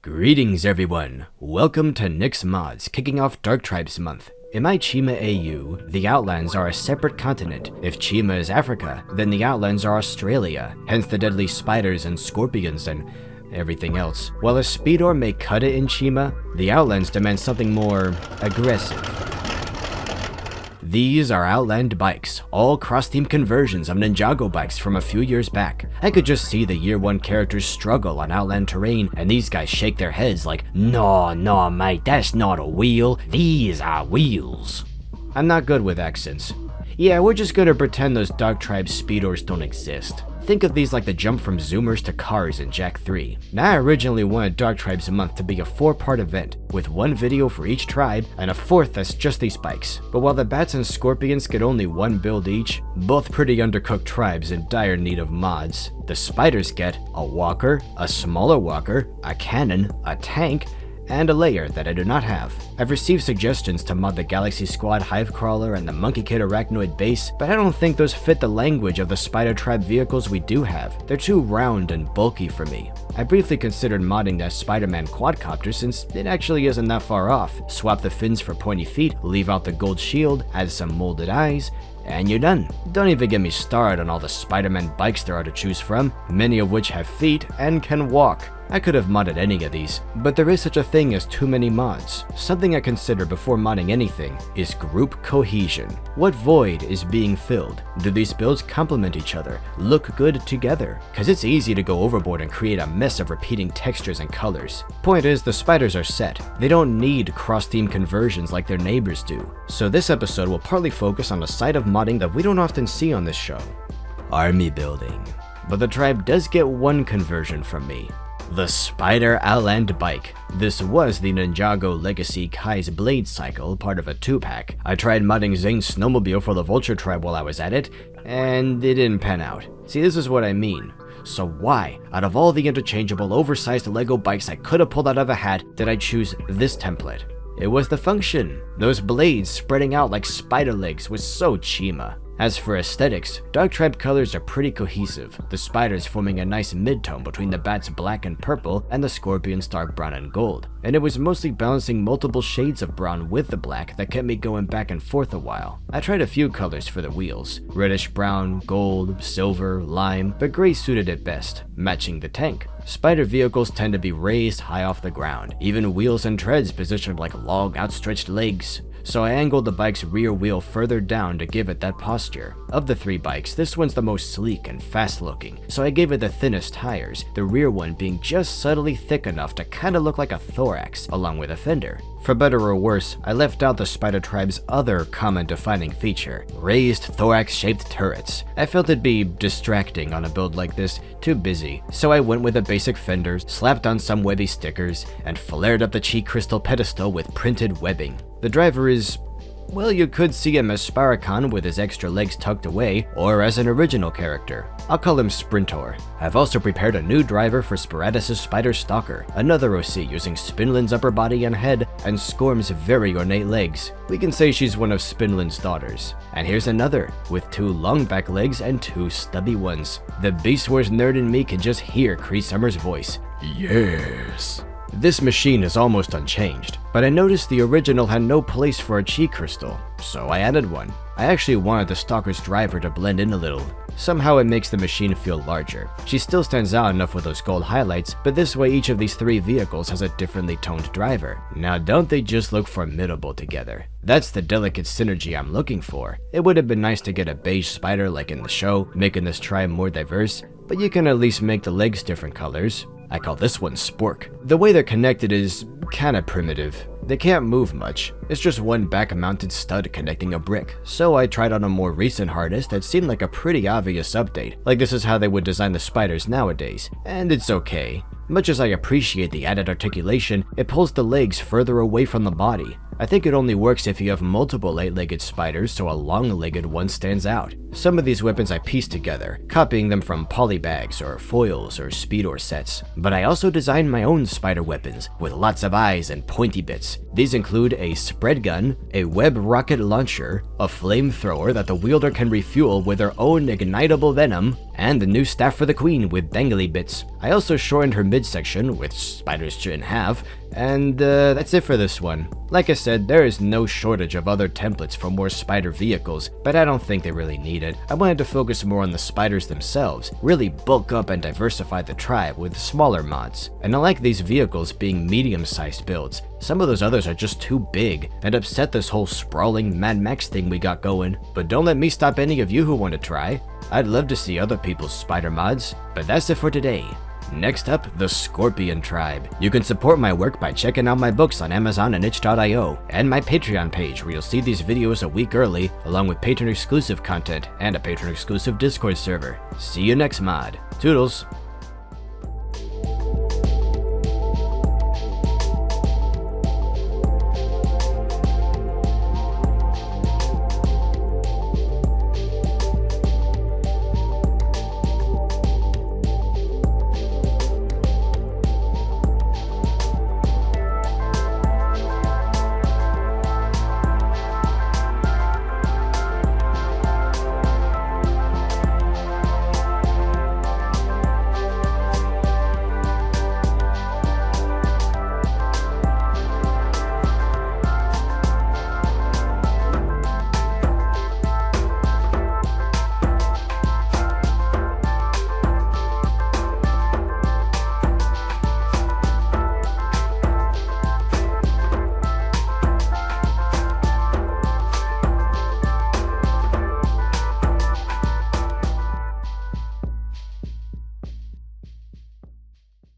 Greetings everyone, welcome to Nick's Mods, kicking off Dark Tribes month. In my Chima AU, the Outlands are a separate continent. If Chima is Africa, then the Outlands are Australia, hence the deadly spiders and scorpions and everything else. While a speedor may cut it in Chima, the Outlands demand something more aggressive. These are Outland bikes, all cross-team conversions of Ninjago bikes from a few years back. I could just see the year 1 characters struggle on Outland terrain, and these guys shake their heads like, "No, mate, that's not a wheel, these are wheels." I'm not good with accents. Yeah, we're just gonna pretend those Dark Tribes speedors don't exist. Think of these like the jump from Zoomers to cars in Jak 3. Now I originally wanted Dark Tribes month to be a 4-part event, with 1 video for each tribe, and a 4th that's just these bikes. But while the bats and scorpions get only 1 build each, both pretty undercooked tribes in dire need of mods, the spiders get a walker, a smaller walker, a cannon, a tank, and a layer that I do not have. I've received suggestions to mod the Galaxy Squad Hive Crawler and the Monkey Kid Arachnoid base, but I don't think those fit the language of the Spider Tribe vehicles we do have. They're too round and bulky for me. I briefly considered modding that Spider-Man quadcopter since it actually isn't that far off. Swap the fins for pointy feet, leave out the gold shield, add some molded eyes, and you're done. Don't even get me started on all the Spider-Man bikes there are to choose from, many of which have feet and can walk. I could have modded any of these, but there is such a thing as too many mods. Something I consider before modding anything is group cohesion. What void is being filled? Do these builds complement each other, look good together? Cause it's easy to go overboard and create a mess of repeating textures and colors. Point is, the spiders are set. They don't need cross-team conversions like their neighbors do. So this episode will partly focus on a side of modding that we don't often see on this show: army building. But the tribe does get 1 conversion from me. The Spider Outland Bike. This was the Ninjago Legacy Kai's Blade Cycle, part of a 2-pack. I tried modding Zane's snowmobile for the Vulture Tribe while I was at it, and it didn't pan out. See, this is what I mean. So why, out of all the interchangeable oversized Lego bikes I could have pulled out of a hat, did I choose this template? It was the function. Those blades spreading out like spider legs was so Chima. As for aesthetics, Dark Tribe colors are pretty cohesive, the spiders forming a nice mid-tone between the bats' black and purple and the scorpions' dark brown and gold. And it was mostly balancing multiple shades of brown with the black that kept me going back and forth a while. I tried a few colors for the wheels: reddish brown, gold, silver, lime, but gray suited it best, matching the tank. Spider vehicles tend to be raised high off the ground, even wheels and treads positioned like long outstretched legs. So I angled the bike's rear wheel further down to give it that posture. Of the 3 bikes, this one's the most sleek and fast looking, so I gave it the thinnest tires, the rear one being just subtly thick enough to kinda look like a thorax, along with a fender. For better or worse, I left out the Spider Tribe's other common defining feature: raised thorax-shaped turrets. I felt it'd be distracting on a build like this, too busy, so I went with the basic fenders, slapped on some webby stickers, and flared up the Chi Crystal pedestal with printed webbing. The driver is, well, you could see him as Sparacon with his extra legs tucked away, or as an original character. I'll call him Sprintor. I've also prepared a new driver for Sporadus' Spider Stalker, another OC using Spinlin's upper body and head, and Scorm's very ornate legs. We can say she's one of Spinlin's daughters. And here's another, with 2 long back legs and 2 stubby ones. The Beast Wars nerd in me can just hear Cree Summer's voice. Yes! This machine is almost unchanged, but I noticed the original had no place for a Chi Crystal, so I added one. I actually wanted the Stalker's driver to blend in a little. Somehow it makes the machine feel larger. She still stands out enough with those gold highlights, but this way each of these 3 vehicles has a differently toned driver. Now don't they just look formidable together? That's the delicate synergy I'm looking for. It would have been nice to get a beige spider like in the show, making this tribe more diverse, but you can at least make the legs different colors. I call this one Spork. The way they're connected is kinda primitive. They can't move much. It's just one back-mounted stud connecting a brick. So I tried on a more recent harness that seemed like a pretty obvious update. Like this is how they would design the spiders nowadays. And it's okay. Much as I appreciate the added articulation, it pulls the legs further away from the body. I think it only works if you have multiple 8-legged spiders, so a long-legged one stands out. Some of these weapons I pieced together, copying them from polybags or foils or speedor sets, but I also designed my own spider weapons with lots of eyes and pointy bits. These include a spread gun, a web rocket launcher, a flamethrower that the wielder can refuel with their own ignitable venom, and the new staff for the queen with dangly bits. I also shortened her midsection, which spiders shouldn't have, and that's it for this one. Like I said, there is no shortage of other templates for more spider vehicles, but I don't think they really need it. I wanted to focus more on the spiders themselves, really bulk up and diversify the tribe with smaller mods. And I like these vehicles being medium-sized builds. Some of those others are just too big and upset this whole sprawling Mad Max thing we got going. But don't let me stop any of you who want to try. I'd love to see other people's spider mods, but that's it for today. Next up, the Scorpion Tribe. You can support my work by checking out my books on Amazon and itch.io, and my Patreon page where you'll see these videos a week early, along with patron exclusive content and a patron exclusive Discord server. See you next mod. Toodles!